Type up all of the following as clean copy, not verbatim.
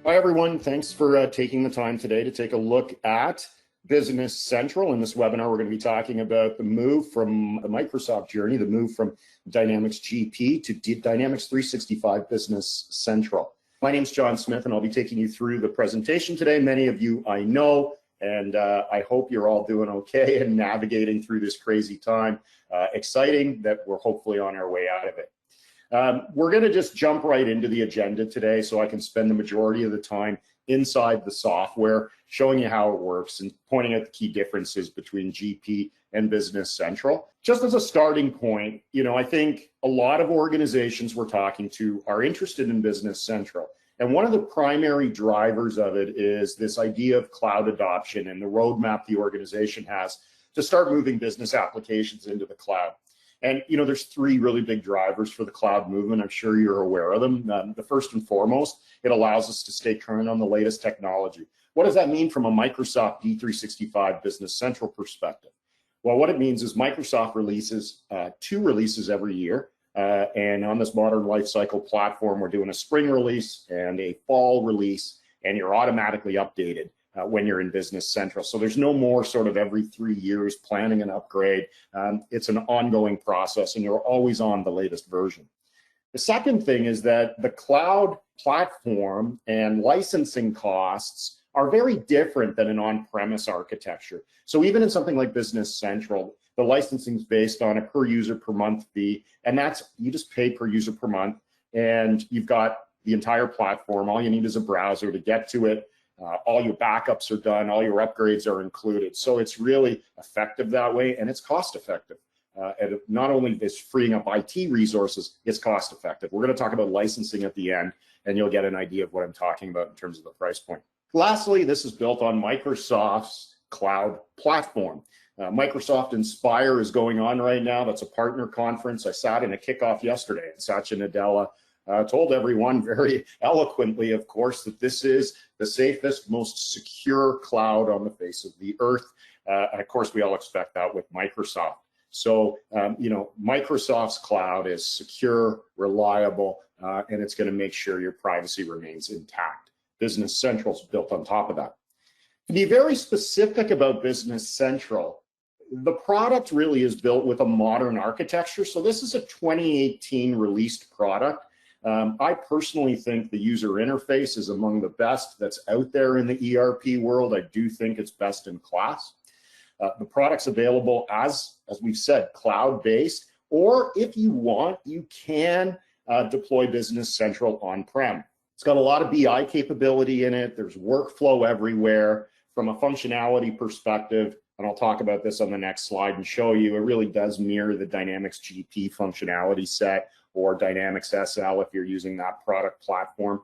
Hi, everyone. Thanks for taking the time today to take a look at Business Central. In this webinar, we're going to be talking about the move from the Microsoft journey, the move from Dynamics GP to Dynamics 365 Business Central. My name's John Smith, and I'll be taking you through the presentation today. Many of you I know, and I hope you're all doing okay and navigating through this crazy time. Exciting that we're hopefully on our way out of it. We're going to just jump right into the agenda today so I can spend the majority of the time inside the software, showing you how it works and pointing out the key differences between GP and Business Central. Just as a starting point, I think a lot of organizations we're talking to are interested in Business Central. And one of the primary drivers of it is this idea of cloud adoption and the roadmap the organization has to start moving business applications into the cloud. And, there's three really big drivers for the cloud movement. I'm sure you're aware of them. The first and foremost, it allows us to stay current on the latest technology. What does that mean from a Microsoft D365 Business Central perspective? Well, what it means is Microsoft releases 2 releases every year. And on this modern lifecycle platform, we're doing a spring release and a fall release, and you're automatically updated when you're in Business Central. So there's no more sort of every 3 years planning an upgrade. It's an ongoing process, and you're always on the latest version. The second thing is that the cloud platform and licensing costs are very different than an on-premise architecture. So even in something like Business Central, the licensing is based on a per user per month fee, and you just pay per user per month, and you've got the entire platform. All you need is a browser to get to it. All your backups are done, all your upgrades are included. So it's really effective that way, and it's cost effective. And not only is freeing up IT resources, it's cost effective. We're going to talk about licensing at the end, and you'll get an idea of what I'm talking about in terms of the price point. Lastly, this is built on Microsoft's cloud platform. Microsoft Inspire is going on right now. That's a partner conference. I sat in a kickoff yesterday, and Satya Nadella told everyone very eloquently, of course, that this is the safest, most secure cloud on the face of the earth. And of course, we all expect that with Microsoft. So, Microsoft's cloud is secure, reliable, and it's going to make sure your privacy remains intact. Business Central is built on top of that. To be very specific about Business Central, the product really is built with a modern architecture. So this is a 2018 released product. I personally think the user interface is among the best that's out there in the ERP world. I do think it's best in class. The product's available as we've said, cloud-based, or if you want, you can deploy Business Central on-prem. It's got a lot of BI capability in it. There's workflow everywhere. From a functionality perspective, and I'll talk about this on the next slide and show you, it really does mirror the Dynamics GP functionality set or Dynamics SL if you're using that product platform.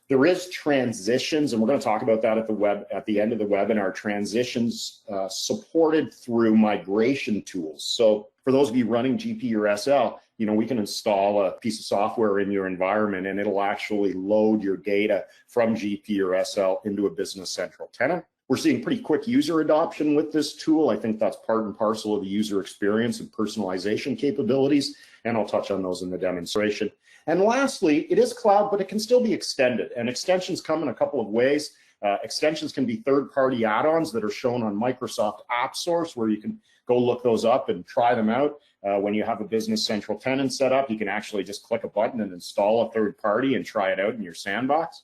There is transitions, and we're going to talk about that at the end of the webinar, transitions supported through migration tools. So for those of you running GP or SL, we can install a piece of software in your environment and it'll actually load your data from GP or SL into a Business Central tenant. We're seeing pretty quick user adoption with this tool. I think that's part and parcel of the user experience and personalization capabilities, and I'll touch on those in the demonstration. And lastly, it is cloud, but it can still be extended, and extensions come in a couple of ways. Extensions can be third-party add-ons that are shown on Microsoft App Source, where you can go look those up and try them out. When you have a Business Central tenant set up, you can actually just click a button and install a third party and try it out in your sandbox.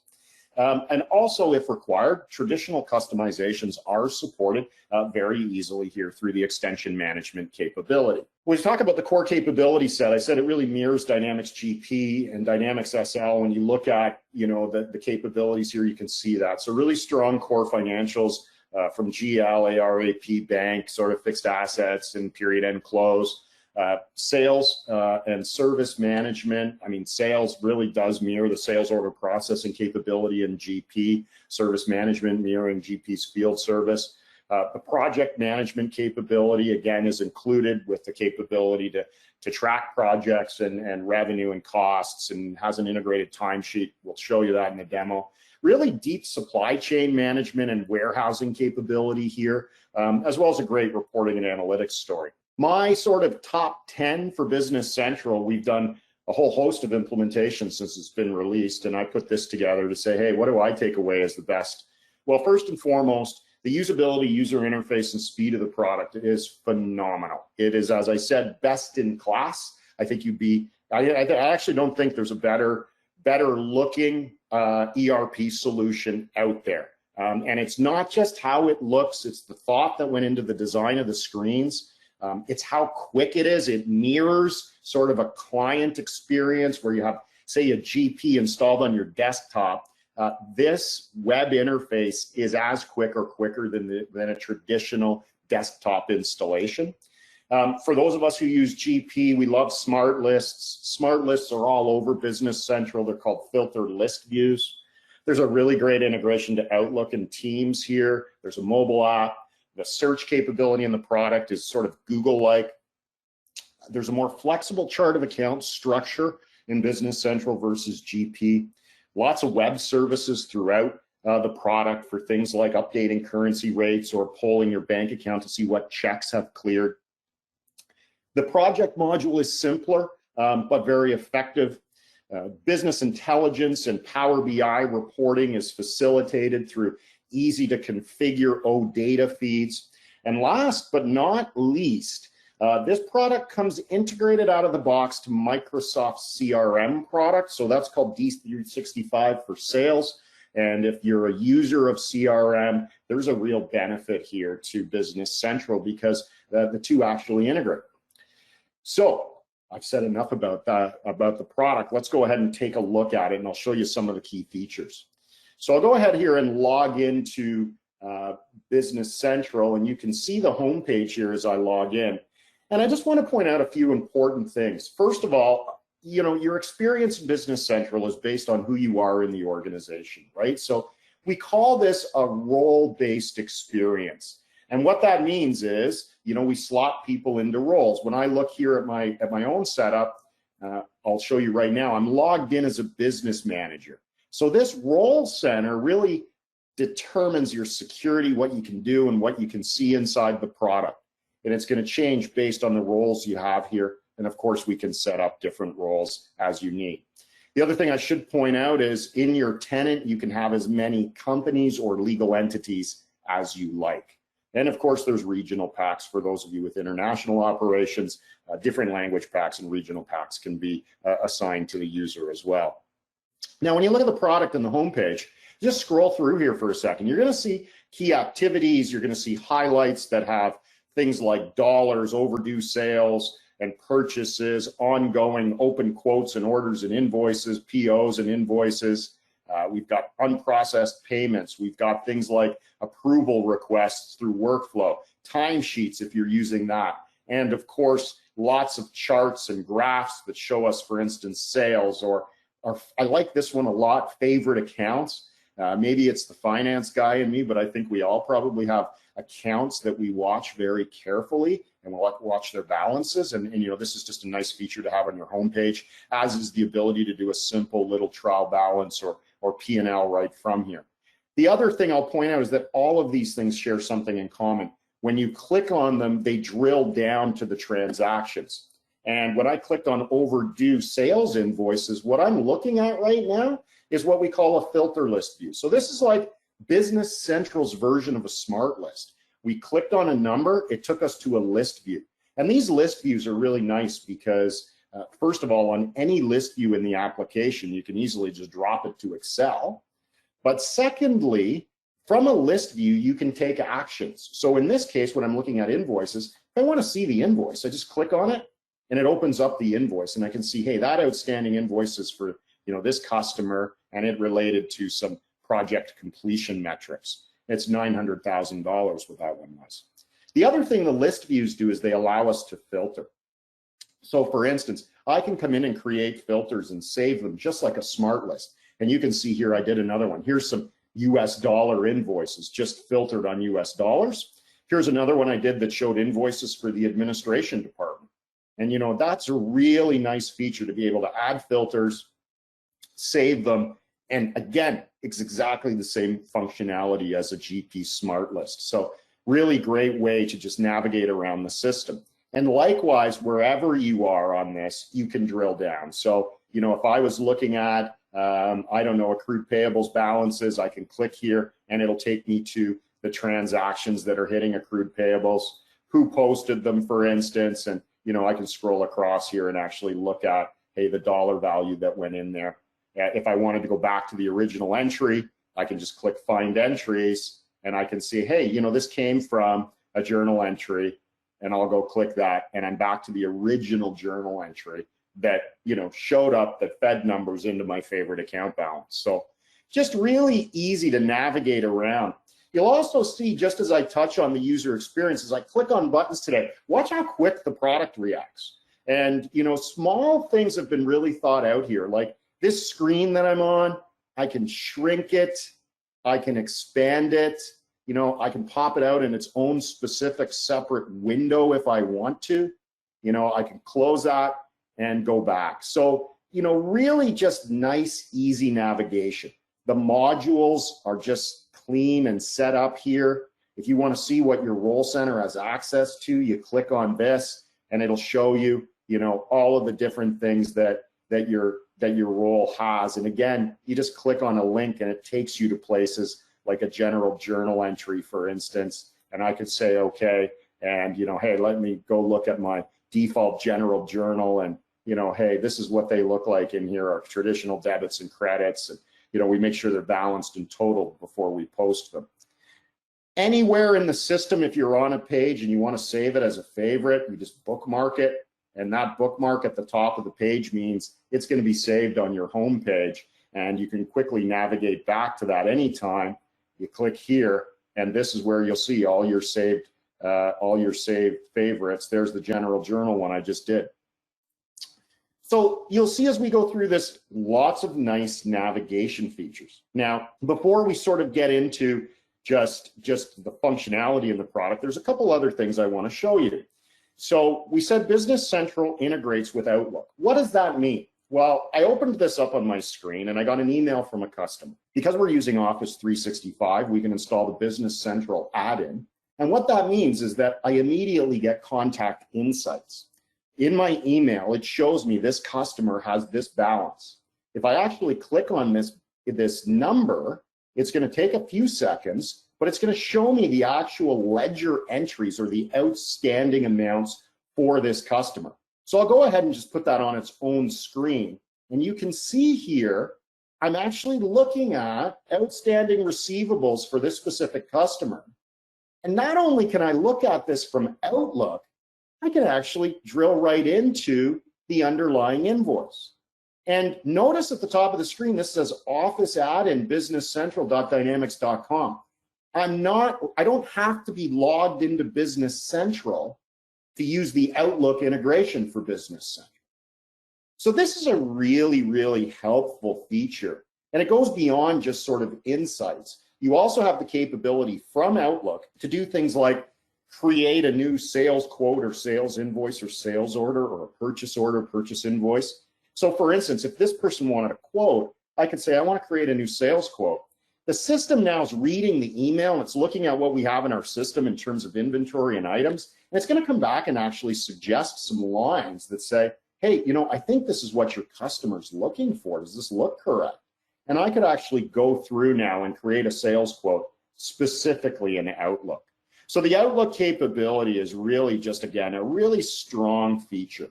And also, if required, traditional customizations are supported very easily here through the extension management capability. When we talk about the core capability set, I said it really mirrors Dynamics GP and Dynamics SL. When you look at the capabilities here, you can see that. So really strong core financials from GL, AR, AP, bank, sort of fixed assets and period end close. Sales and service management. Sales really does mirror the sales order processing capability in GP, service management mirroring GP's field service. The project management capability, again, is included with the capability to track projects and revenue and costs, and has an integrated timesheet. We'll show you that in the demo. Really deep supply chain management and warehousing capability here, as well as a great reporting and analytics story. My sort of top 10 for Business Central, we've done a whole host of implementations since it's been released, and I put this together to say, hey, what do I take away as the best? Well, first and foremost, the usability, user interface, and speed of the product is phenomenal. It is, as I said, best in class. I think I actually don't think there's a better looking ERP solution out there. And it's not just how it looks, it's the thought that went into the design of the screens. It's how quick it is. It mirrors sort of a client experience where you have, say, a GP installed on your desktop. This web interface is as quick or quicker than a traditional desktop installation. For those of us who use GP, we love smart lists. Smart lists are all over Business Central. They're called filtered list views. There's a really great integration to Outlook and Teams here. There's a mobile app. The search capability in the product is sort of Google-like. There's a more flexible chart of account structure in Business Central versus GP. Lots of web services throughout the product for things like updating currency rates or polling your bank account to see what checks have cleared. The project module is simpler, but very effective. Business intelligence and Power BI reporting is facilitated through easy to configure OData feeds. And last but not least, this product comes integrated out of the box to Microsoft CRM product. So that's called D365 for sales. And if you're a user of CRM, there's a real benefit here to Business Central because the two actually integrate. So I've said enough about the product. Let's go ahead and take a look at it, and I'll show you some of the key features. So I'll go ahead here and log into Business Central, and you can see the homepage here as I log in. And I just want to point out a few important things. First of all, your experience in Business Central is based on who you are in the organization, right? So we call this a role-based experience. And what that means is, we slot people into roles. When I look here at my own setup, I'll show you right now, I'm logged in as a business manager. So this role center really determines your security, what you can do and what you can see inside the product. And it's going to change based on the roles you have here. And of course, we can set up different roles as you need. The other thing I should point out is in your tenant, you can have as many companies or legal entities as you like. And of course, there's regional packs for those of you with international operations. Different language packs and regional packs can be assigned to the user as well. Now, when you look at the product and the homepage, just scroll through here for a second. You're going to see key activities. You're going to see highlights that have things like dollars, overdue sales and purchases, ongoing open quotes and orders and invoices, POs and invoices. We've got unprocessed payments. We've got things like approval requests through workflow, timesheets if you're using that. And of course, lots of charts and graphs that show us, for instance, sales or I like this one a lot, favorite accounts. Maybe it's the finance guy in me, but I think we all probably have accounts that we watch very carefully and we'll watch their balances. And this is just a nice feature to have on your homepage, as is the ability to do a simple little trial balance or P&L right from here. The other thing I'll point out is that all of these things share something in common. When you click on them, they drill down to the transactions. And when I clicked on overdue sales invoices, what I'm looking at right now is what we call a filter list view. So this is like Business Central's version of a smart list. We clicked on a number, it took us to a list view. And these list views are really nice because first of all, on any list view in the application, you can easily just drop it to Excel. But secondly, from a list view, you can take actions. So in this case, when I'm looking at invoices, if I want to see the invoice, I just click on it and it opens up the invoice and I can see, hey, that outstanding invoice is for this customer and it related to some project completion metrics. It's $900,000 what that one was. The other thing the list views do is they allow us to filter. So for instance, I can come in and create filters and save them just like a smart list. And you can see here, I did another one. Here's some US dollar invoices just filtered on US dollars. Here's another one I did that showed invoices for the administration department. And that's a really nice feature to be able to add filters, save them. And again, it's exactly the same functionality as a GP smart list. So really great way to just navigate around the system. And likewise, wherever you are on this, you can drill down. So, you know, if I was looking at, I don't know, accrued payables balances, I can click here and it'll take me to the transactions that are hitting accrued payables, who posted them, for instance, and, you know, I can scroll across here and actually look at, hey, the dollar value that went in there. If I wanted to go back to the original entry, I can just click find entries and I can see, hey, you know, this came from a journal entry, and I'll go click that and I'm back to the original journal entry that, you know, showed up that fed numbers into my favorite account balance. So just really easy to navigate around. You'll also see, just as I touch on the user experience, as I click on buttons today, watch how quick the product reacts. And, you know, small things have been really thought out here. Like this screen that I'm on, I can shrink it, I can expand it, you know, I can pop it out in its own specific separate window if I want to. You know, I can close that and go back. So, you know, really just nice, easy navigation. The modules are just clean and set up here. If you want to see what your role center has access to, you click on this and it'll show you, you know, all of the different things that your role has. And again, you just click on a link and it takes you to places like a general journal entry, for instance, and I could say, okay, and, you know, hey, let me go look at my default general journal, and, you know, hey, this is what they look like in here, our traditional debits and credits, and, you know, we make sure they're balanced in total before we post them. Anywhere in the system, if you're on a page and you want to save it as a favorite, you just bookmark it, and that bookmark at the top of the page means it's going to be saved on your home page, and you can quickly navigate back to that anytime. You click here, and this is where you'll see all your saved favorites. There's the general journal one I just did. So you'll see as we go through this, lots of nice navigation features. Now, before we sort of get into just the functionality of the product, there's a couple other things I want to show you. So we said Business Central integrates with Outlook. What does that mean? Well, I opened this up on my screen and I got an email from a customer. Because we're using Office 365, we can install the Business Central add-in. And what that means is that I immediately get contact insights. In my email, it shows me this customer has this balance. If I actually click on this number, it's going to take a few seconds, but it's going to show me the actual ledger entries or the outstanding amounts for this customer. So I'll go ahead and just put that on its own screen. And you can see here, I'm actually looking at outstanding receivables for this specific customer. And not only can I look at this from Outlook, I can actually drill right into the underlying invoice. And notice at the top of the screen, this says Office add-in businesscentral.dynamics.com. I don't have to be logged into Business Central to use the Outlook integration for Business Central. So this is a really, really helpful feature. And it goes beyond just sort of insights. You also have the capability from Outlook to do things like create a new sales quote or sales invoice or sales order or a purchase order, purchase invoice. So for instance, if this person wanted a quote, I could say, I want to create a new sales quote. The system now is reading the email and it's looking at what we have in our system in terms of inventory and items. And it's going to come back and actually suggest some lines that say, hey, you know, I think this is what your customer's looking for. Does this look correct? And I could actually go through now and create a sales quote specifically in Outlook. So the Outlook capability is really just, again, a really strong feature.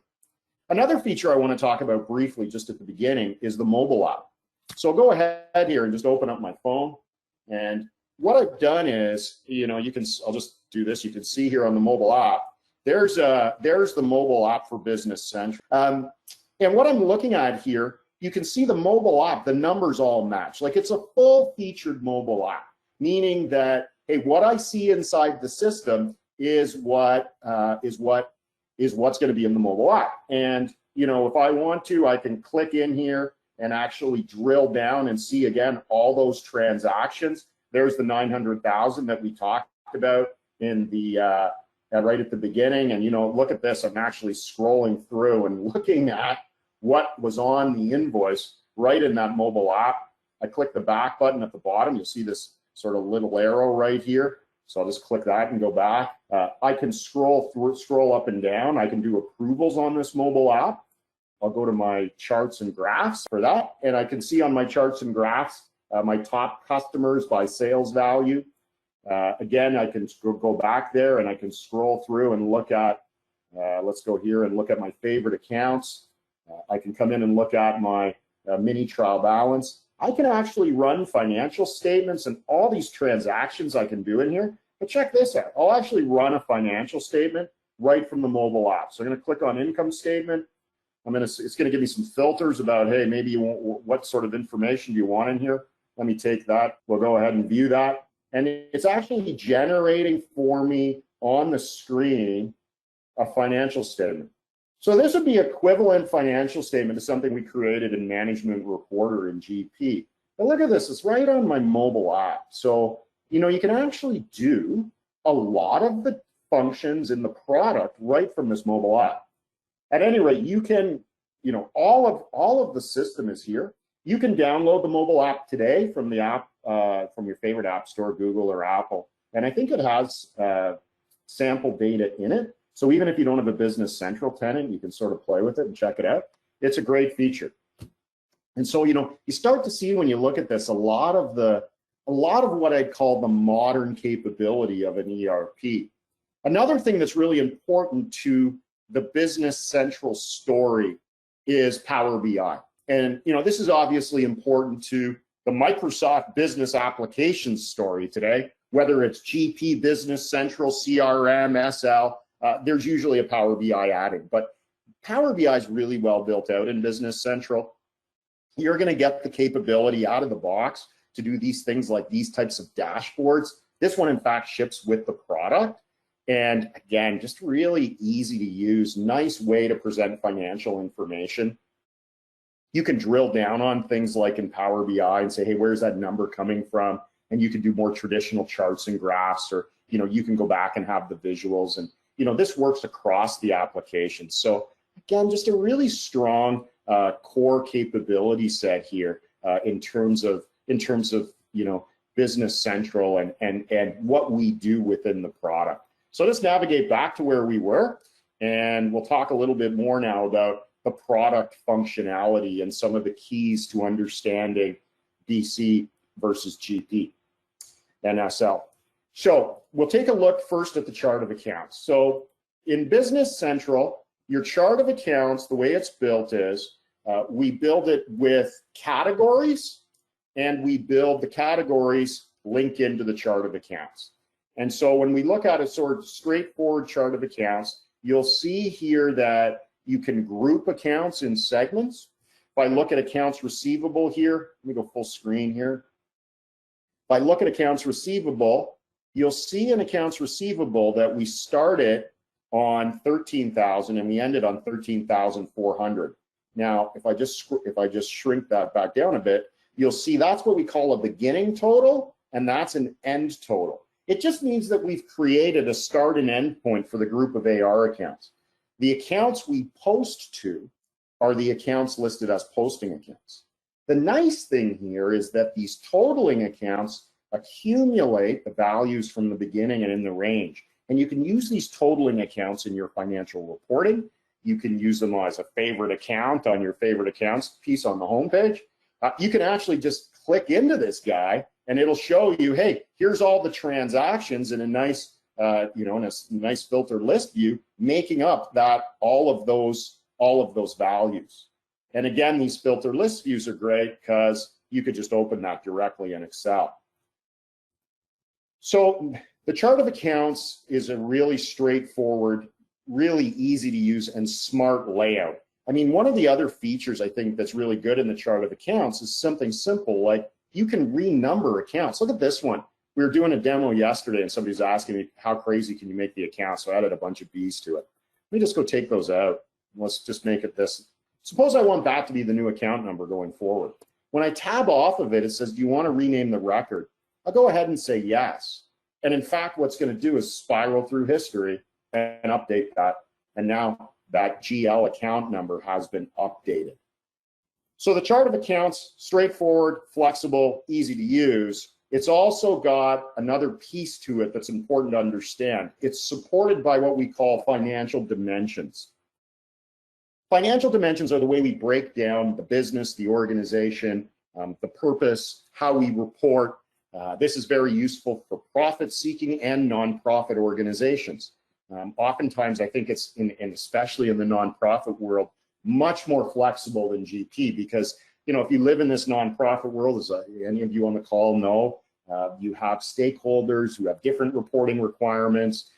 Another feature I want to talk about briefly just at the beginning is the mobile app. So I'll go ahead here and just open up my phone. And what I've done is, you know, I'll just do this. You can see here on the mobile app, there's the mobile app for Business Central. And what I'm looking at here, you can see the mobile app, the numbers all match. Like it's a full featured mobile app, meaning that, hey, what I see inside the system is what's going to be in the mobile app. And, you know, if I want to, I can click in here and actually drill down and see again all those transactions. There's the 900,000 that we talked about in the right at the beginning. And, you know, look at this. I'm actually scrolling through and looking at what was on the invoice right in that mobile app. I click the back button at the bottom. You'll see this sort of little arrow right here. So I'll just click that and go back. I can scroll up and down. I can do approvals on this mobile app. I'll go to my charts and graphs for that. And I can see on my charts and graphs, my top customers by sales value. Again, I can go back there and I can scroll through and look at, let's go here and look at my favorite accounts. I can come in and look at my mini trial balance. I can actually run financial statements and all these transactions I can do in here. But check this out. I'll actually run a financial statement right from the mobile app. So I'm going to click on income statement. It's going to give me some filters about, hey, maybe you want, what sort of information do you want in here? Let me take that. We'll go ahead and view that. And it's actually generating for me on the screen a financial statement. So this would be equivalent financial statement to something we created in Management Reporter in GP. But look at this, it's right on my mobile app. So, you know, you can actually do a lot of the functions in the product right from this mobile app. At any rate, you can, you know, all of the system is here. You can download the mobile app today from the app, from your favorite app store, Google or Apple. And I think it has sample data in it. So even if you don't have a Business Central tenant, you can sort of play with it and check it out. It's a great feature. And so, you know, you start to see when you look at this, a lot of what I'd call the modern capability of an ERP. Another thing that's really important to the Business Central story is Power BI. And, you know, this is obviously important to the Microsoft Business Applications story today, whether it's GP, Business Central, CRM, SL, there's usually a Power BI added, but Power BI is really well built out in Business Central. You're going to get the capability out of the box to do these things like these types of dashboards. This one, in fact, ships with the product. And again, just really easy to use, nice way to present financial information. You can drill down on things like in Power BI and say, hey, where's that number coming from? And you can do more traditional charts and graphs, or, you know, you can go back and have the visuals. And, you know, this works across the application. So again, just a really strong core capability set here in terms of, you know, Business Central and what we do within the product. So let's navigate back to where we were, and we'll talk a little bit more now about the product functionality and some of the keys to understanding BC versus GP and SL. So we'll take a look first at the chart of accounts. So in Business Central, your chart of accounts, the way it's built is we build it with categories, and we build the categories link into the chart of accounts. And so when we look at a sort of straightforward chart of accounts, you'll see here that you can group accounts in segments. If I look at accounts receivable here, let me go full screen here. If I look at accounts receivable, you'll see in accounts receivable that we started on 13,000 and we ended on 13,400. Now, if I just shrink that back down a bit, you'll see that's what we call a beginning total, and that's an end total. It just means that we've created a start and end point for the group of AR accounts. The accounts we post to are the accounts listed as posting accounts. The nice thing here is that these totaling accounts accumulate the values from the beginning and in the range. And you can use these totaling accounts in your financial reporting. You can use them as a favorite account on your favorite accounts piece on the homepage. You can actually just click into this guy and it'll show you, hey, here's all the transactions in a nice, in a nice filtered list view, making up that all of those values. And again, these filtered list views are great because you could just open that directly in Excel. So the chart of accounts is a really straightforward, really easy to use and smart layout. I mean, one of the other features I think that's really good in the chart of accounts is something simple like you can renumber accounts. Look at this one. We were doing a demo yesterday and somebody's asking me how crazy can you make the account? So I added a bunch of B's to it. Let me just go take those out. Let's just make it this. Suppose I want that to be the new account number going forward. When I tab off of it, it says, do you want to rename the record? I'll go ahead and say yes. And in fact, what's going to do is spiral through history and update that. And now that GL account number has been updated. So the chart of accounts, straightforward, flexible, easy to use. It's also got another piece to it that's important to understand. It's supported by what we call financial dimensions. Financial dimensions are the way we break down the business, the organization, the purpose, how we report. This is very useful for profit-seeking and nonprofit organizations. Oftentimes, I think it's, especially in the nonprofit world, much more flexible than GP because, if you live in this nonprofit world, as any of you on the call know, you have stakeholders who have different reporting requirements.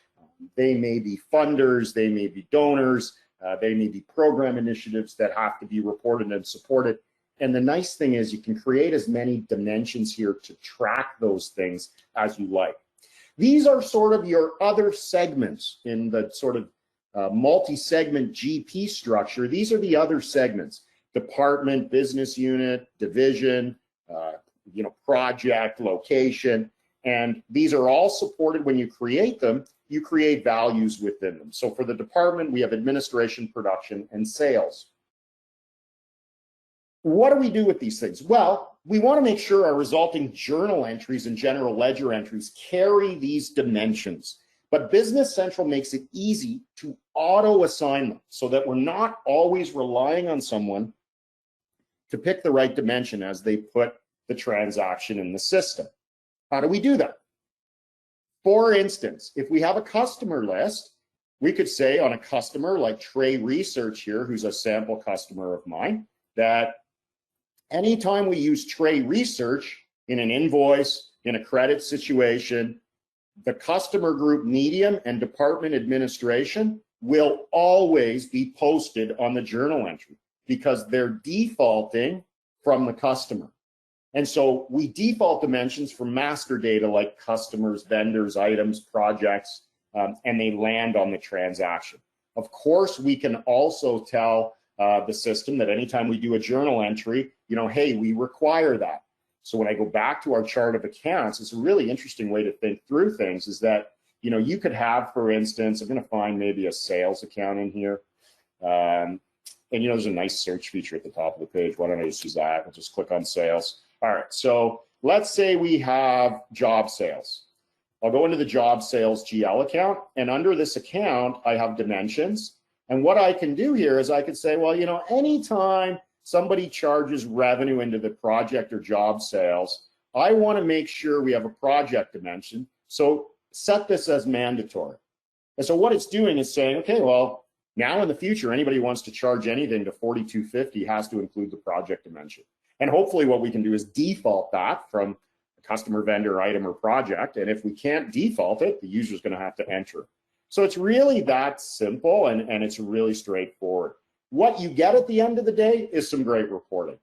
They may be funders, they may be donors, they may be program initiatives that have to be reported and supported. And the nice thing is you can create as many dimensions here to track those things as you like. These are sort of your other segments in the sort of multi-segment GP structure. These are the other segments: department, business unit, division, project, location. And these are all supported when you create them. You create values within them. So for the department, we have administration, production, and sales. What do we do with these things? Well, we want to make sure our resulting journal entries and general ledger entries carry these dimensions. But Business Central makes it easy to auto-assign them so that we're not always relying on someone to pick the right dimension as they put the transaction in the system. How do we do that? For instance, if we have a customer list, we could say on a customer like Trey Research here, who's a sample customer of mine, that anytime we use Trey Research in an invoice, in a credit situation, the customer group medium and department administration will always be posted on the journal entry because they're defaulting from the customer. And so we default dimensions from master data like customers, vendors, items, projects, and they land on the transaction. Of course, we can also tell the system that anytime we do a journal entry, hey, we require that. So when I go back to our chart of accounts, it's a really interesting way to think through things is that, you could have, for instance, I'm going to find maybe a sales account in here. And there's a nice search feature at the top of the page. Why don't I just use that? I'll just click on sales. All right, so let's say we have job sales. I'll go into the job sales GL account, and under this account, I have dimensions. And what I can do here is I could say, well, anytime somebody charges revenue into the project or job sales, I want to make sure we have a project dimension. So set this as mandatory. And so what it's doing is saying, okay, well, now in the future, anybody who wants to charge anything to $42.50 has to include the project dimension. And hopefully what we can do is default that from a customer, vendor, item, or project. And if we can't default it, the user's going to have to enter. So it's really that simple, and it's really straightforward. What you get at the end of the day is some great reporting.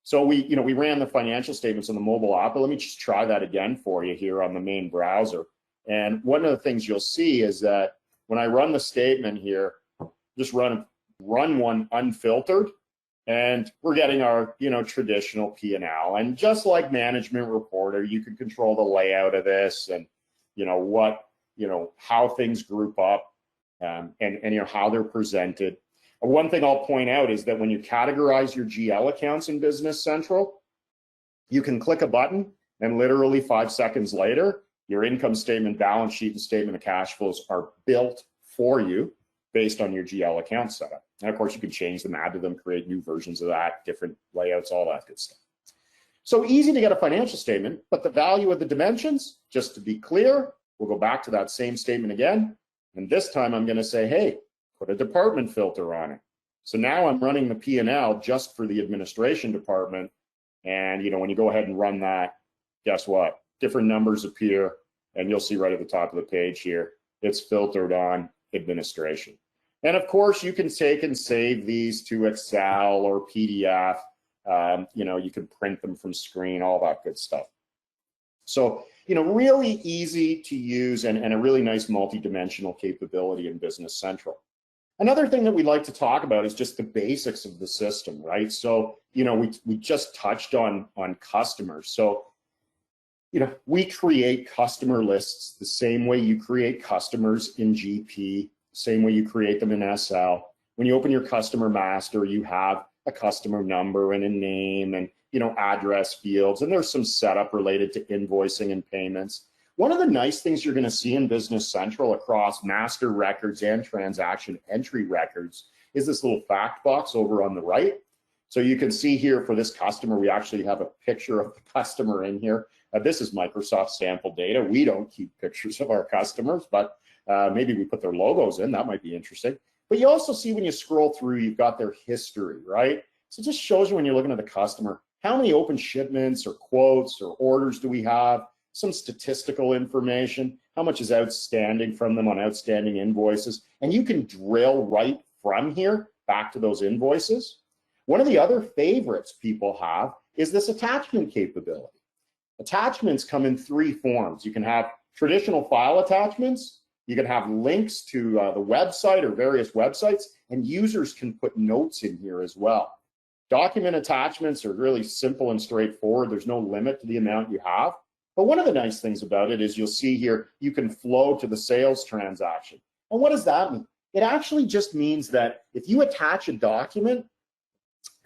So we ran the financial statements on the mobile app, but let me just try that again for you here on the main browser. And one of the things you'll see is that when I run the statement here, just run one unfiltered, and we're getting our traditional P&L. And just like Management Reporter, you can control the layout of this and how things group up and how they're presented. One thing I'll point out is that when you categorize your GL accounts in Business Central, you can click a button and literally 5 seconds later, your income statement, balance sheet, and statement of cash flows are built for you based on your GL account setup. And of course, you can change them, add to them, create new versions of that, different layouts, all that good stuff. So easy to get a financial statement, but the value of the dimensions, just to be clear, we'll go back to that same statement again. And this time I'm going to say, hey, put a department filter on it. So now I'm running the P&L just for the administration department. And when you go ahead and run that, guess what? Different numbers appear, and you'll see right at the top of the page here, it's filtered on administration. And of course, you can take and save these to Excel or PDF. You can print them from screen, all that good stuff. So, really easy to use and a really nice multi-dimensional capability in Business Central. Another thing that we like to talk about is just the basics of the system, right? So, we just touched on customers. So, we create customer lists the same way you create customers in GP, same way you create them in SL. When you open your customer master, you have a customer number and a name and, address fields. And there's some setup related to invoicing and payments. One of the nice things you're going to see in Business Central across master records and transaction entry records is this little fact box over on the right. So you can see here for this customer, we actually have a picture of the customer in here. This is Microsoft sample data. We don't keep pictures of our customers, but maybe we put their logos in. That might be interesting. But you also see when you scroll through, you've got their history, right? So it just shows you when you're looking at the customer, how many open shipments or quotes or orders do we have? Some statistical information, how much is outstanding from them on outstanding invoices. And you can drill right from here back to those invoices. One of the other favorites people have is this attachment capability. Attachments come in 3 forms. You can have traditional file attachments, you can have links to the website or various websites, and users can put notes in here as well. Document attachments are really simple and straightforward. There's no limit to the amount you have. But one of the nice things about it is you'll see here, you can flow to the sales transaction. And what does that mean? It actually just means that if you attach a document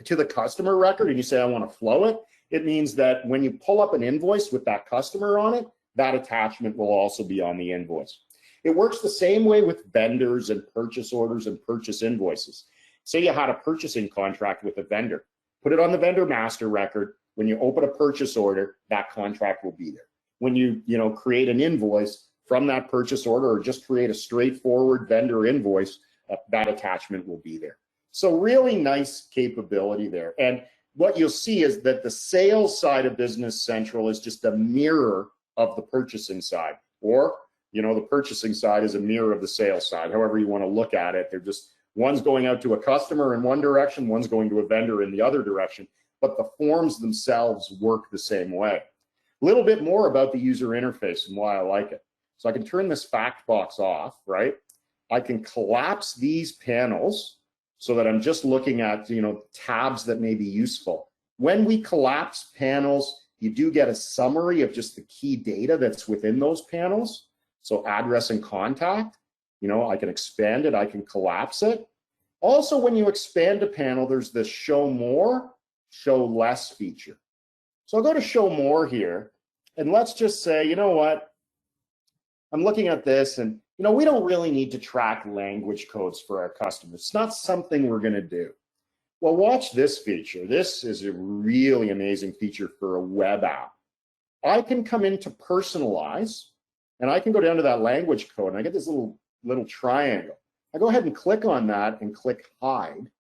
to the customer record and you say, I want to flow it, it means that when you pull up an invoice with that customer on it, that attachment will also be on the invoice. It works the same way with vendors and purchase orders and purchase invoices. Say you had a purchasing contract with a vendor, put it on the vendor master record. When you open a purchase order, that contract will be there. When you create an invoice from that purchase order or just create a straightforward vendor invoice, that attachment will be there. So really nice capability there. And what you'll see is that the sales side of Business Central is just a mirror of the purchasing side, or the purchasing side is a mirror of the sales side. However you want to look at it, they're just, one's going out to a customer in one direction, one's going to a vendor in the other direction, but the forms themselves work the same way. A little bit more about the user interface and why I like it. So I can turn this fact box off, right? I can collapse these panels so that I'm just looking at, tabs that may be useful. When we collapse panels, you do get a summary of just the key data that's within those panels. So address and contact, I can expand it, I can collapse it. Also, when you expand a panel, there's this show more, show less feature. So I'll go to show more here, and let's just say, you know what? I'm looking at this and, we don't really need to track language codes for our customers. It's not something we're going to do. Well, watch this feature. This is a really amazing feature for a web app. I can come into personalize, and I can go down to that language code, and I get this little triangle. I go ahead and click on that and click hide,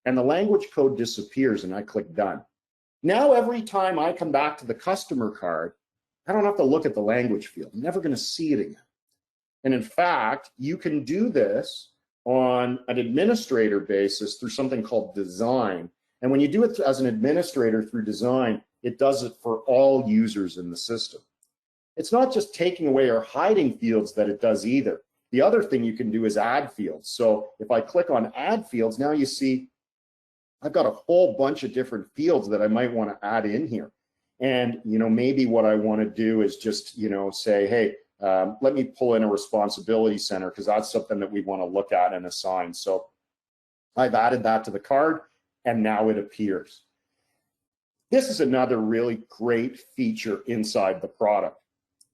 and the language code disappears, and I click done. Now, every time I come back to the customer card, I don't have to look at the language field. I'm never going to see it again. And in fact, you can do this on an administrator basis through something called design. And when you do it as an administrator through design, it does it for all users in the system. It's not just taking away or hiding fields that it does either. The other thing you can do is add fields. So if I click on add fields, now you see I've got a whole bunch of different fields that I might want to add in here. And maybe what I want to do is just say, hey, let me pull in a responsibility center because that's something that we want to look at and assign. So I've added that to the card, and now it appears. This is another really great feature inside the product.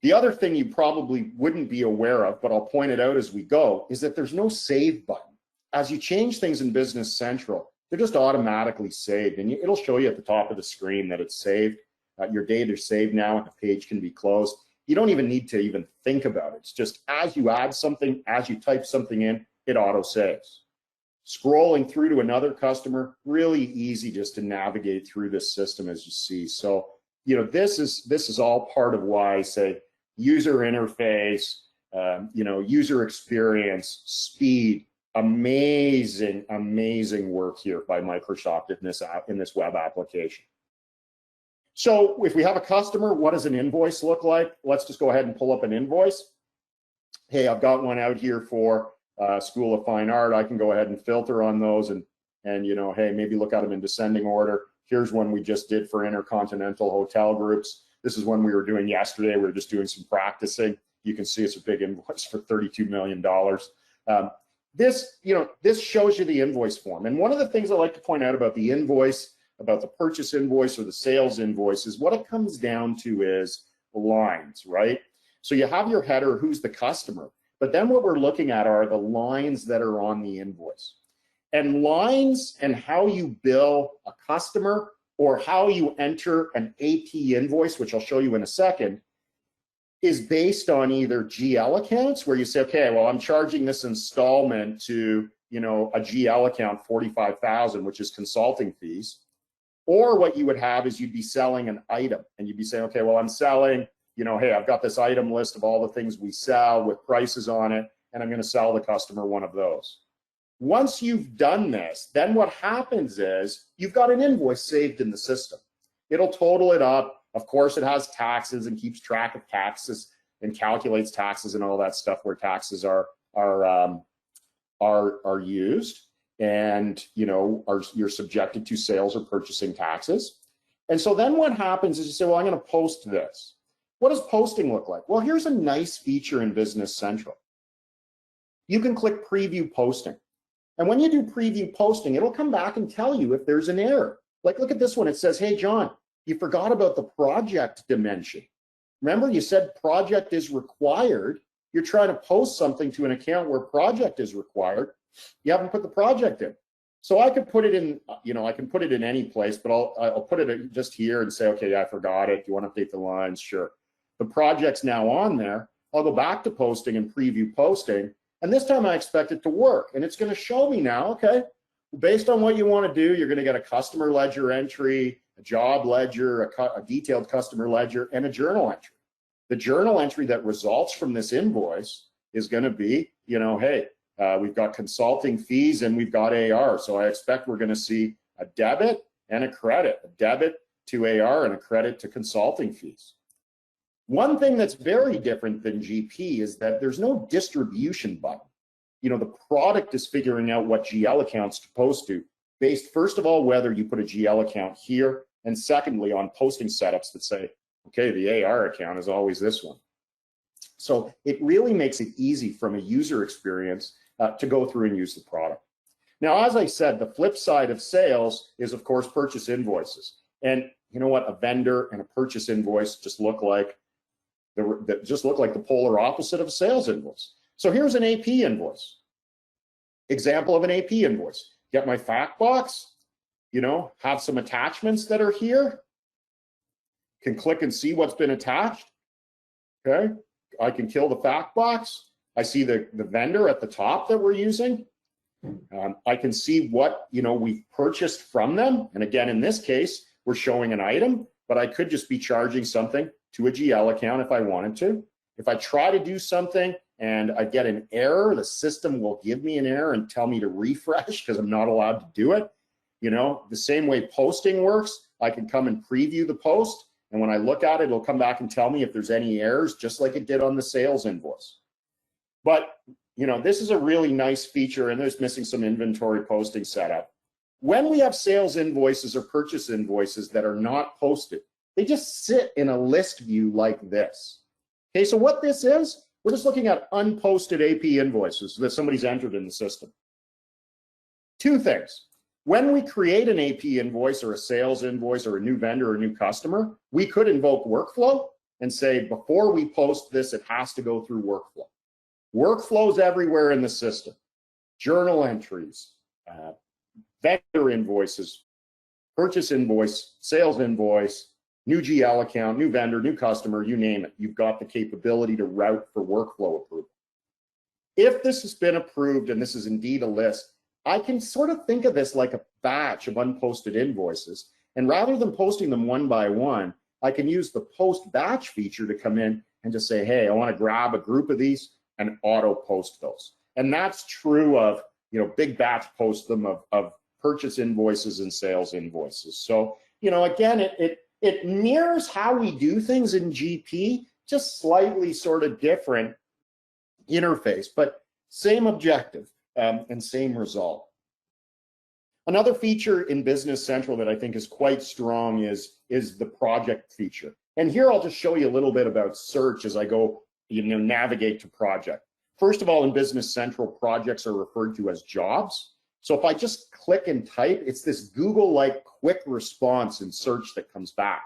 The other thing you probably wouldn't be aware of, but I'll point it out as we go, is that there's no save button. As you change things in Business Central, they're just automatically saved, and it'll show you at the top of the screen that it's saved. Your data is saved now, and the page can be closed. You don't even need to even think about it. It's just as you add something, as you type something in, it auto saves. Scrolling through to another customer, really easy just to navigate through this system as you see. So, this is all part of why I say user interface, user experience, speed, amazing work here by Microsoft in this web application. So if we have a customer, what does an invoice look like? Let's just go ahead and pull up an invoice. Hey, I've got one out here for School of Fine Art. I can go ahead and filter on those and hey, maybe look at them in descending order. Here's one we just did for Intercontinental Hotel Groups. This is one we were doing yesterday. We were just doing some practicing. You can see it's a big invoice for $32 million. this, this shows you the invoice form. And one of the things I like to point out about the invoice, about the purchase invoice or the sales invoice, is what it comes down to is lines, right? So you have your header, who's the customer, but then what we're looking at are the lines that are on the invoice. And lines and how you bill a customer or how you enter an AP invoice, which I'll show you in a second, is based on either GL accounts where you say, okay, well, I'm charging this installment to, a GL account, 45,000, which is consulting fees. Or what you would have is you'd be selling an item and you'd be saying, okay, well, I'm selling, hey, I've got this item list of all the things we sell with prices on it, and I'm going to sell the customer one of those. Once you've done this, then what happens is you've got an invoice saved in the system. It'll total it up. Of course, it has taxes and keeps track of taxes and calculates taxes and all that stuff where taxes are used, and you're subjected to sales or purchasing taxes. And so then what happens is you say, well, I'm going to post this. What does posting look like? Well, here's a nice feature in Business Central. You can click Preview Posting. And when you do Preview Posting, it'll come back and tell you if there's an error. Like, look at this one. It says, hey, John, you forgot about the project dimension. Remember, you said project is required. You're trying to post something to an account where project is required. You haven't put the project in. So I could put it in, I can put it in any place, but I'll put it just here and say, okay, yeah, I forgot it. Do you want to update the lines? Sure. The project's now on there. I'll go back to posting and preview posting. And this time I expect it to work. And it's going to show me now, okay, based on what you want to do, you're going to get a customer ledger entry, a job ledger, a detailed customer ledger, and a journal entry. The journal entry that results from this invoice is going to be, hey, we've got consulting fees and we've got AR. So I expect we're going to see a debit and a credit, a debit to AR and a credit to consulting fees. One thing that's very different than GP is that there's no distribution button. The product is figuring out what GL accounts to post to, based first of all, whether you put a GL account here, and secondly, on posting setups that say, okay, the AR account is always this one. So it really makes it easy from a user experience to go through and use the product. Now, as I said, the flip side of sales is, of course, purchase invoices. And you know what? A vendor and a purchase invoice just look like the polar opposite of a sales invoice. So here's an AP invoice. Example of an AP invoice. Get my fact box, have some attachments that are here. Can click and see what's been attached. Okay, I can kill the fact box. I see the vendor at the top that we're using. I can see what we've purchased from them. And again, in this case, we're showing an item, but I could just be charging something to a GL account if I wanted to. If I try to do something and I get an error, the system will give me an error and tell me to refresh because I'm not allowed to do it. The same way posting works, I can come and preview the post, and when I look at it, it'll come back and tell me if there's any errors, just like it did on the sales invoice. But this is a really nice feature, and there's missing some inventory posting setup. When we have sales invoices or purchase invoices that are not posted, they just sit in a list view like this. Okay, so what this is, we're just looking at unposted AP invoices that somebody's entered in the system. Two things. When we create an AP invoice or a sales invoice or a new vendor or a new customer, we could invoke workflow and say, before we post this, it has to go through workflow. Workflows everywhere in the system. Journal entries, vendor invoices, purchase invoice, sales invoice, new GL account, new vendor, new customer, you name it. You've got the capability to route for workflow approval. If this has been approved and this is indeed a list, I can sort of think of this like a batch of unposted invoices. And rather than posting them one by one, I can use the post batch feature to come in and just say, hey, I want to grab a group of these and auto post those. And that's true of, big batch post them of purchase invoices and sales invoices. So, again, it mirrors how we do things in GP, just slightly sort of different interface, but same objective and same result. Another feature in Business Central that I think is quite strong is the project feature. And here I'll just show you a little bit about search as I go, navigate to project. First of all, in Business Central, projects are referred to as jobs. So if I just click and type, it's this Google-like quick response in search that comes back.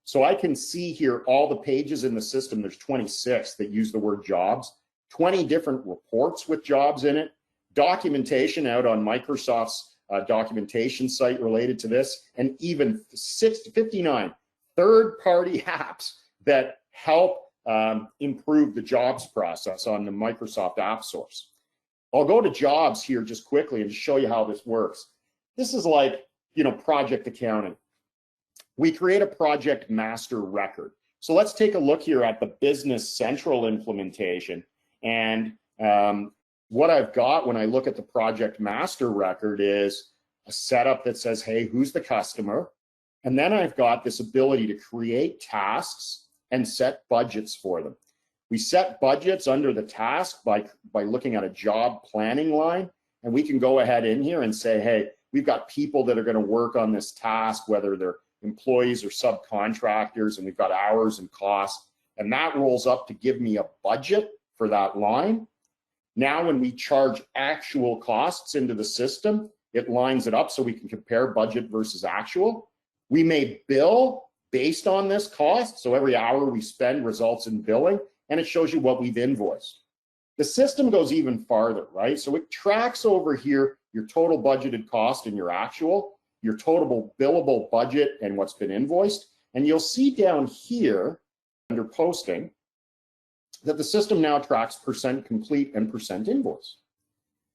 So I can see here all the pages in the system. There's 26 that use the word jobs, 20 different reports with jobs in it, documentation out on Microsoft's documentation site related to this, and even 59 third-party apps that help improve the jobs process on the Microsoft App Source. I'll go to jobs here just quickly and just show you how this works. This is like, project accounting. We create a project master record. So let's take a look here at the Business Central implementation. And what I've got when I look at the project master record is a setup that says, hey, who's the customer? And then I've got this ability to create tasks and set budgets for them. We set budgets under the task by looking at a job planning line, and we can go ahead in here and say, hey, we've got people that are going to work on this task, whether they're employees or subcontractors, and we've got hours and costs, and that rolls up to give me a budget for that line. Now, when we charge actual costs into the system, it lines it up so we can compare budget versus actual. We may bill based on this cost, so every hour we spend results in billing, and it shows you what we've invoiced. The system goes even farther, right? So it tracks over here your total budgeted cost and your actual, your total billable budget and what's been invoiced. And you'll see down here under posting that the system now tracks percent complete and percent invoice.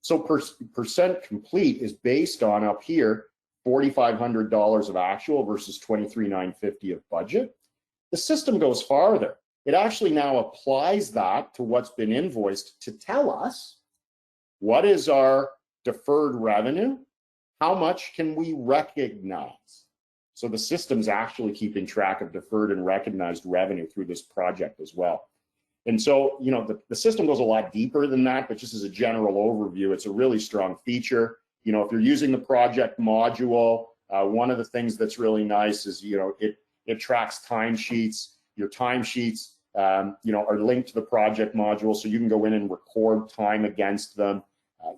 So percent complete is based on up here, $4,500 of actual versus $23,950 of budget. The system goes farther. It actually now applies that to what's been invoiced to tell us what is our deferred revenue, how much can we recognize. So the system's actually keeping track of deferred and recognized revenue through this project as well. And so, the system goes a lot deeper than that, but just as a general overview, it's a really strong feature. If you're using the project module, one of the things that's really nice is, it tracks timesheets. Your timesheets, are linked to the project module, so you can go in and record time against them.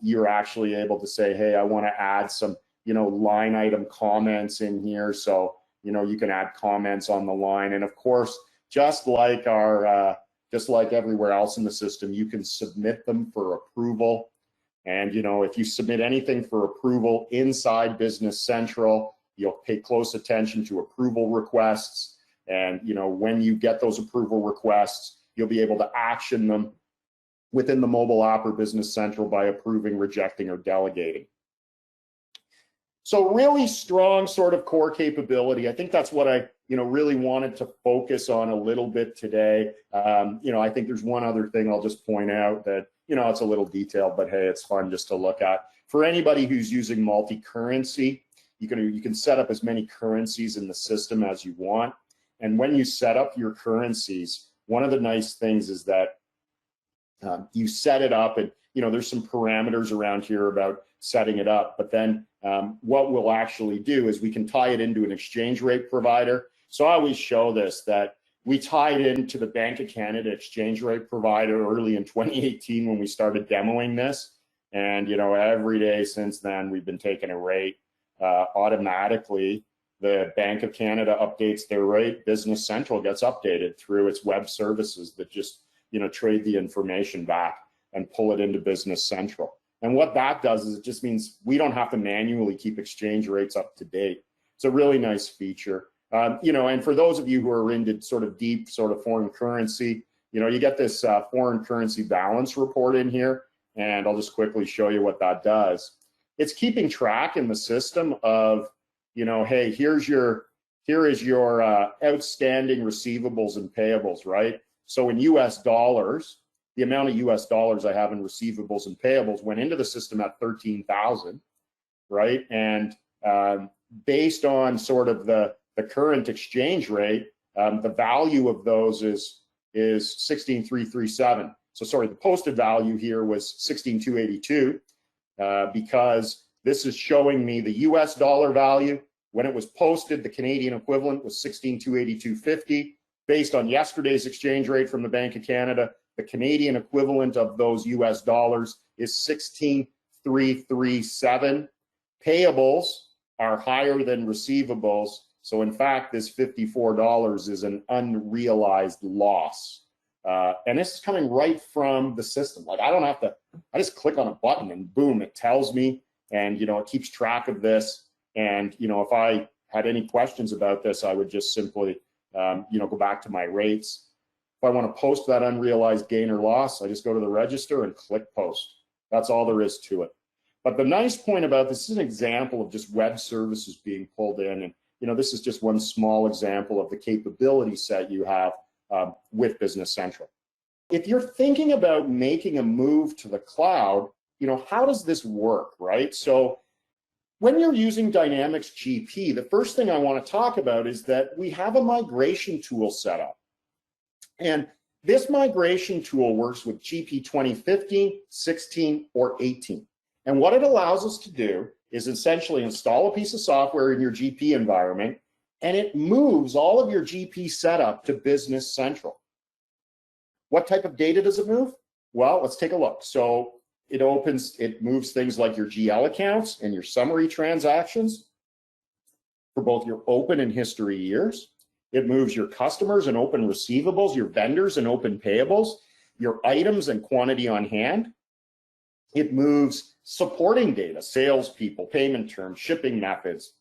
You're actually able to say, hey, I want to add some, line item comments in here. So, you can add comments on the line. And of course, just like everywhere else in the system, you can submit them for approval. And, if you submit anything for approval inside Business Central, you'll pay close attention to approval requests. And, when you get those approval requests, you'll be able to action them within the mobile app or Business Central by approving, rejecting, or delegating. So really strong sort of core capability. I think that's what I, really wanted to focus on a little bit today. I think there's one other thing I'll just point out that, it's a little detailed, but hey, it's fun just to look at. For anybody who's using multi-currency, you can set up as many currencies in the system as you want. And when you set up your currencies, one of the nice things is that you set it up and, there's some parameters around here about setting it up. But then what we'll actually do is we can tie it into an exchange rate provider. So I always show this, that we tied into the Bank of Canada exchange rate provider early in 2018 when we started demoing this. And, every day since then, we've been taking a rate automatically. The Bank of Canada updates their rate. Business Central gets updated through its web services that just, trade the information back and pull it into Business Central. And what that does is it just means we don't have to manually keep exchange rates up to date. It's a really nice feature. And for those of you who are into sort of deep sort of foreign currency, you get this foreign currency balance report in here, and I'll just quickly show you what that does. It's keeping track in the system of, hey, here is your outstanding receivables and payables, right? So in US dollars, the amount of US dollars I have in receivables and payables went into the system at 13,000, right? And based on sort of the current exchange rate, the value of those is 16,337. So sorry, the posted value here was 16,282 because this is showing me the US dollar value. When it was posted, the Canadian equivalent was 16,282.50. Based on yesterday's exchange rate from the Bank of Canada, The Canadian equivalent of those US dollars is 16,337. Payables are higher than receivables. So in fact, this $54 is an unrealized loss. And this is coming right from the system. Like I don't have to, I just click on a button and boom, it tells me, and it keeps track of this. And if I had any questions about this, I would just simply go back to my rates. If I want to post that unrealized gain or loss, I just go to the register and click post. That's all there is to it. But the nice point about this is an example of just web services being pulled in. And this is just one small example of the capability set you have with Business Central. If you're thinking about making a move to the cloud, how does this work, right? So when you're using Dynamics GP, the first thing I want to talk about is that we have a migration tool set up. And this migration tool works with GP 2015, 16, or 18. And what it allows us to do is essentially install a piece of software in your GP environment, and it moves all of your GP setup to Business Central. What type of data does it move? Well, let's take a look. So it moves things like your GL accounts and your summary transactions for both your open and history years. It moves your customers and open receivables, your vendors and open payables, your items and quantity on hand. It moves supporting data, salespeople, payment terms, shipping methods,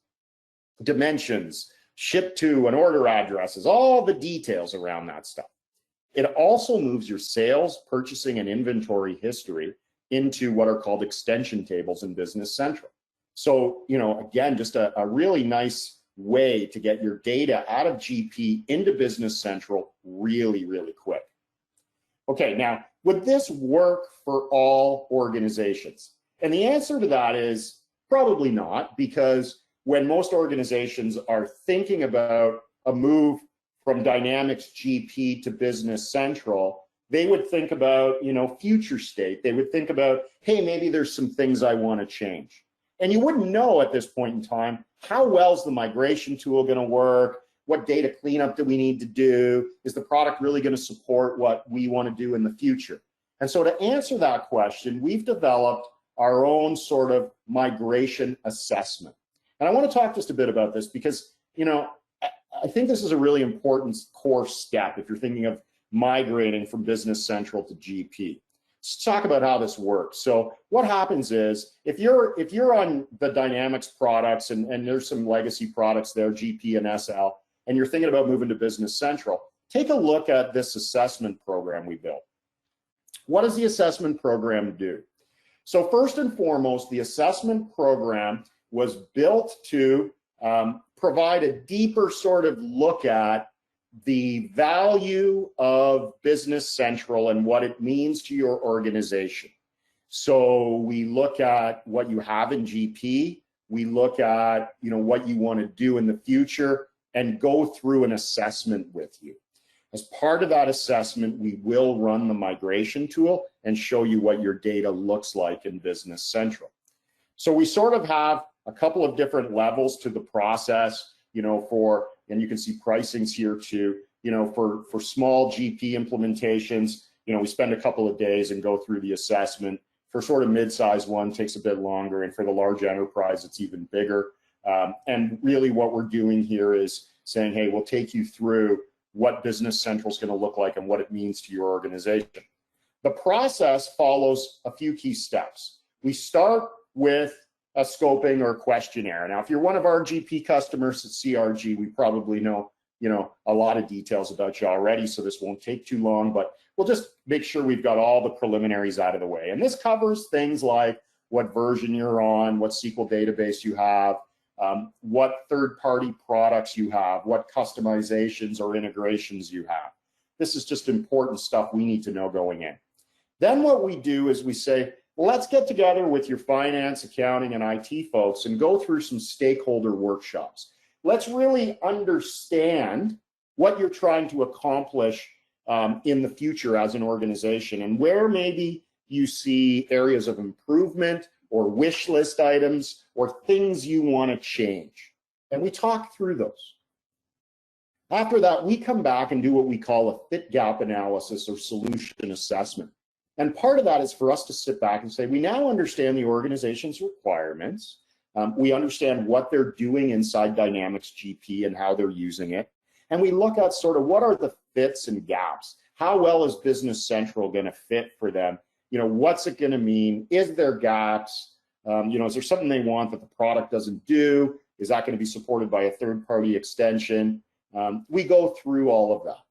dimensions, ship to and order addresses, all the details around that stuff. It also moves your sales, purchasing, and inventory history into what are called extension tables in Business Central. So, again, just a really nice way to get your data out of GP into Business Central really, really quick. Okay, now, would this work for all organizations? And the answer to that is probably not, because when most organizations are thinking about a move from Dynamics GP to Business Central, they would think about, future state. They would think about, hey, maybe there's some things I want to change. And you wouldn't know at this point in time, how well is the migration tool going to work? What data cleanup do we need to do? Is the product really going to support what we want to do in the future? And so to answer that question, we've developed our own sort of migration assessment. And I want to talk just a bit about this because, I think this is a really important core step if you're thinking of migrating from Business Central to GP. Let's talk about how this works. So what happens is if you're on the Dynamics products and there's some legacy products there, GP and SL, and you're thinking about moving to Business Central, take a look at this assessment program we built. What does the assessment program do? So first and foremost, the assessment program was built to provide a deeper sort of look at the value of Business Central and what it means to your organization. So we look at what you have in GP, we look at what you want to do in the future, and go through an assessment with you. As part of that assessment, we will run the migration tool and show you what your data looks like in Business Central. So we sort of have a couple of different levels to the process, and you can see pricings here too, for small GP implementations, we spend a couple of days and go through the assessment. For sort of mid-sized one, takes a bit longer, and for the large enterprise, it's even bigger. And really what we're doing here is saying, hey, we'll take you through what Business Central is going to look like and what it means to your organization. The process follows a few key steps. We start with a scoping or questionnaire. Now, if you're one of our GP customers at CRG, we probably know, a lot of details about you already, so this won't take too long, but we'll just make sure we've got all the preliminaries out of the way. And this covers things like what version you're on, what SQL database you have, what third-party products you have, what customizations or integrations you have. This is just important stuff we need to know going in. Then what we do is we say, let's get together with your finance, accounting, and IT folks and go through some stakeholder workshops. Let's really understand what you're trying to accomplish in the future as an organization and where maybe you see areas of improvement or wish list items or things you want to change. And we talk through those. After that, we come back and do what we call a fit gap analysis or solution assessment. And part of that is for us to sit back and say, we now understand the organization's requirements. We understand what they're doing inside Dynamics GP and how they're using it. And we look at sort of what are the fits and gaps? How well is Business Central going to fit for them? You know, what's it going to mean? Is there gaps? You know, is there something they want that the product doesn't do? Is that going to be supported by a third-party extension? We go through all of that.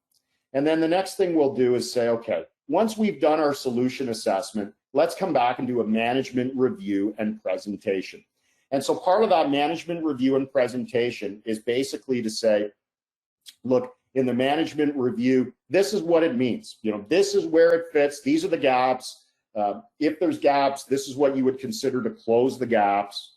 And then the next thing we'll do is say, okay, once we've done our solution assessment, let's come back and do a management review and presentation. And so part of that management review and presentation is basically to say, look, in the management review, this is what it means. You know, this is where it fits. These are the gaps. If there's gaps, this is what you would consider to close the gaps.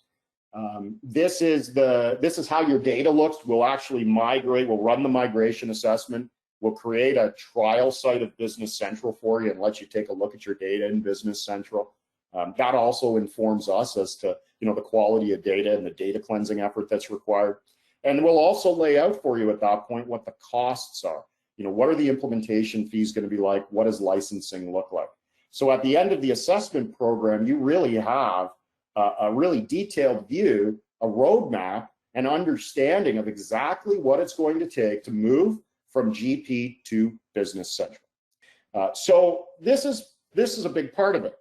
This is how your data looks. We'll actually migrate. We'll run the migration assessment. We'll create a trial site of Business Central for you and let you take a look at your data in Business Central. That also informs us as to, you know, the quality of data and the data cleansing effort that's required. And we'll also lay out for you at that point what the costs are. You know, what are the implementation fees going to be like? What does licensing look like? So at the end of the assessment program, you really have a really detailed view, a roadmap, and understanding of exactly what it's going to take to move from GP to Business Central. So this is a big part of it.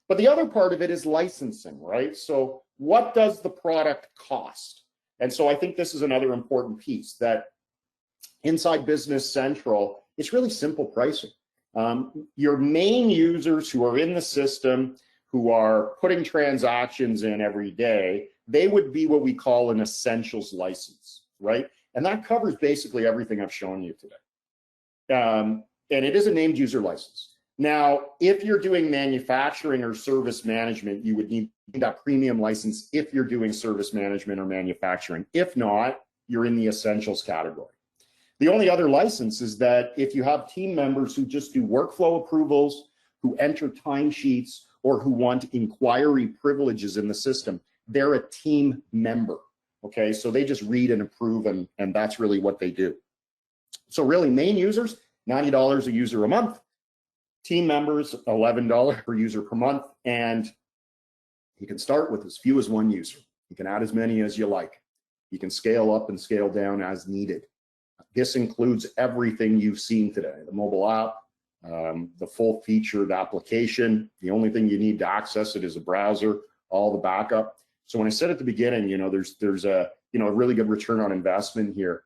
But the other part of it is licensing, right? So what does the product cost? And so I think this is another important piece, that inside Business Central, it's really simple pricing. Your main users who are in the system, who are putting transactions in every day, they would be what we call an essentials license, right? And that covers basically everything I've shown you today. And it is a named user license. Now, if you're doing manufacturing or service management, you would need that premium license if you're doing service management or manufacturing. If not, you're in the essentials category. The only other license is that if you have team members who just do workflow approvals, who enter timesheets, or who want inquiry privileges in the system, they're a team member, okay? So they just read and approve, and that's really what they do. So really, main users, $90 a user a month. Team members, $11 per user per month, and you can start with as few as one user. You can add as many as you like. You can scale up and scale down as needed. This includes everything you've seen today, the mobile app, the full featured application. The only thing you need to access it is a browser, all the backup. So when I said at the beginning, you know, there's a, you know, a really good return on investment here.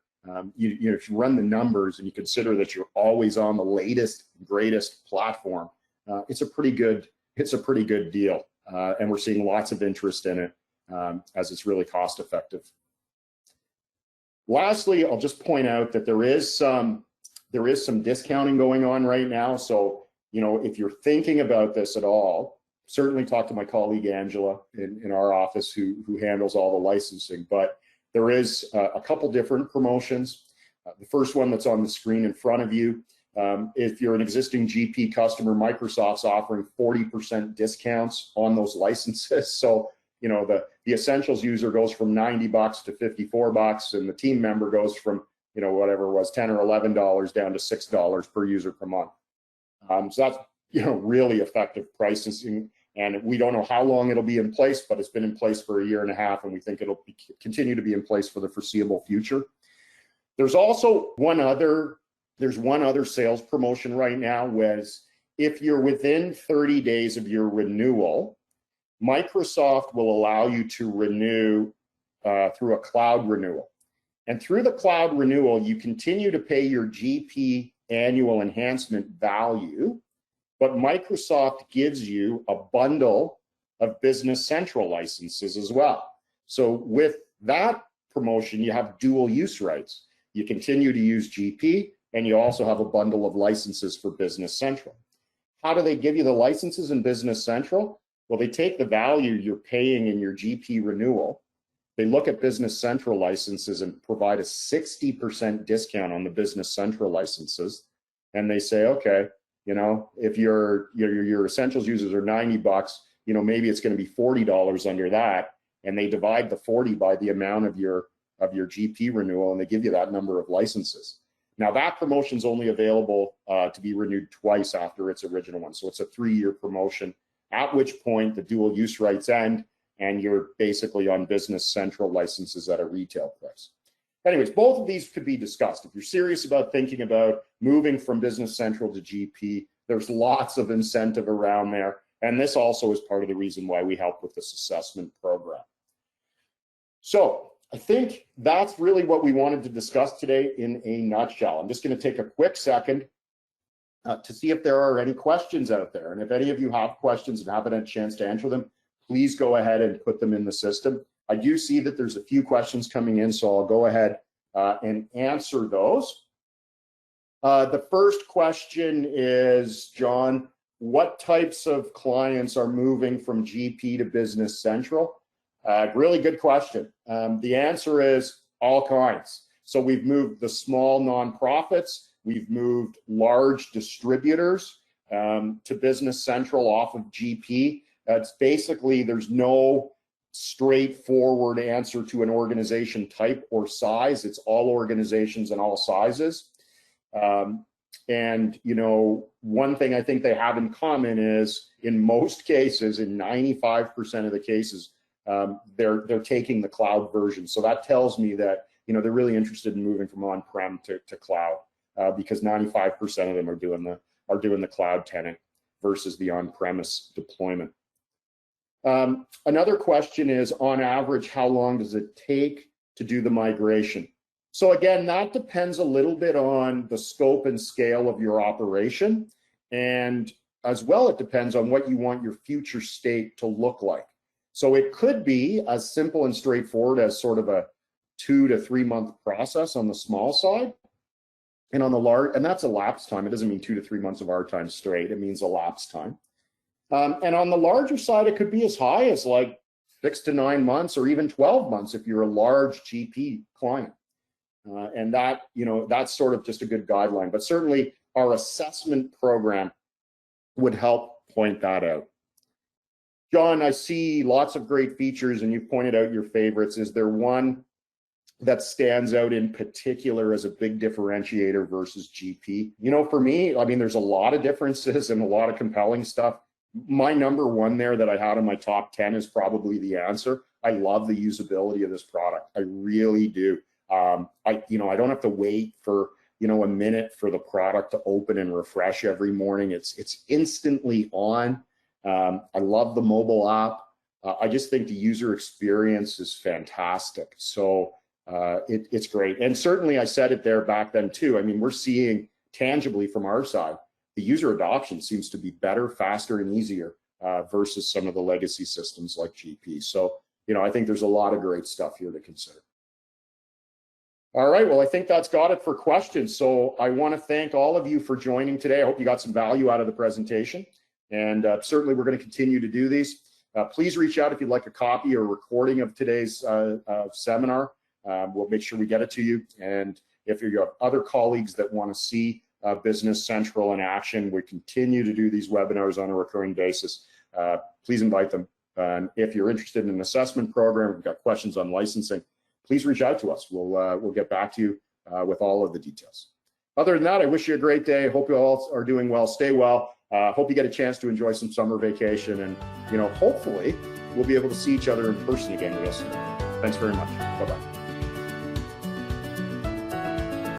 You know, if you run the numbers and you consider that you're always on the latest, greatest platform, it's a pretty good deal. And we're seeing lots of interest in it as it's really cost effective. Lastly, I'll just point out that there is some discounting going on right now. So, you know, if you're thinking about this at all, certainly talk to my colleague Angela in our office who handles all the licensing. But there is a couple different promotions. The first one that's on the screen in front of you, if you're an existing GP customer, Microsoft's offering 40% discounts on those licenses. So, you know, the Essentials user goes from $90 to $54, and the team member goes from, you know, whatever it was, $10 or $11 down to $6 per user per month. So that's, you know, really effective pricing. And we don't know how long it'll be in place, but it's been in place for 1.5 years, and we think it'll continue to be in place for the foreseeable future. There's also one other sales promotion right now, was if you're within 30 days of your renewal, Microsoft will allow you to renew through a cloud renewal. And through the cloud renewal, you continue to pay your GP annual enhancement value, but Microsoft gives you a bundle of Business Central licenses as well. So with that promotion, you have dual use rights. You continue to use GP, and you also have a bundle of licenses for Business Central. How do they give you the licenses in Business Central? Well, they take the value you're paying in your GP renewal. They look at Business Central licenses and provide a 60% discount on the Business Central licenses. And they say, okay, you know, if your Essentials users are $90, you know, maybe it's going to be $40 under that. And they divide the 40 by the amount of your GP renewal, and they give you that number of licenses. Now that promotion is only available to be renewed twice after its original one. So it's a 3-year promotion, at which point the dual use rights end and you're basically on Business Central licenses at a retail price. Anyways, both of these could be discussed. If you're serious about thinking about moving from Business Central to GP, there's lots of incentive around there. And this also is part of the reason why we help with this assessment program. So I think that's really what we wanted to discuss today in a nutshell. I'm just going to take a quick second to see if there are any questions out there. And if any of you have questions and haven't had a chance to answer them, please go ahead and put them in the system. I do see that there's a few questions coming in, so I'll go ahead and answer those. The first question is, John, what types of clients are moving from GP to Business Central? Really good question. The answer is all kinds. So we've moved the small nonprofits, we've moved large distributors to Business Central off of GP. It's basically, there's no straightforward answer to an organization type or size. It's all organizations and all sizes. And, you know, one thing I think they have in common is in most cases, in 95% of the cases, they're taking the cloud version. So that tells me that, you know, they're really interested in moving from on-prem to cloud because 95% of them are doing the cloud tenant versus the on-premise deployment. Another question is, on average, how long does it take to do the migration? So again, that depends a little bit on the scope and scale of your operation. And as well, it depends on what you want your future state to look like. So it could be as simple and straightforward as sort of a 2 to 3 month process on the small side. And on the large, and that's elapsed time. It doesn't mean 2 to 3 months of our time straight. It means elapsed time. And on the larger side, it could be as high as like 6 to 9 months or even 12 months if you're a large GP client. And that, you know, that's sort of just a good guideline. But certainly our assessment program would help point that out. John, I see lots of great features and you've pointed out your favorites. Is there one that stands out in particular as a big differentiator versus GP? You know, for me, I mean, there's a lot of differences and a lot of compelling stuff. My number one there that I had in my top 10 is probably the answer. I love the usability of this product. I really do. I don't have to wait for, you know, a minute for the product to open and refresh every morning. It's instantly on. I love the mobile app. I just think the user experience is fantastic. So it's great. And certainly I said it there back then too. I mean, we're seeing tangibly from our side, the user adoption seems to be better, faster, and easier versus some of the legacy systems like GP. So, you know, I think there's a lot of great stuff here to consider. All right, well, I think that's got it for questions. So I want to thank all of you for joining today. I hope you got some value out of the presentation. And certainly we're going to continue to do these. Please reach out if you'd like a copy or recording of today's seminar. We'll make sure we get it to you. And if you have other colleagues that want to see Business Central in action, we continue to do these webinars on a recurring basis. Please invite them. If you're interested in an assessment program, we've got questions on licensing, please reach out to us. We'll get back to you with all of the details. Other than that, I wish you a great day. Hope you all are doing well. Stay well. Hope you get a chance to enjoy some summer vacation, and hopefully we'll be able to see each other in person again real soon. Thanks very much. Bye-bye.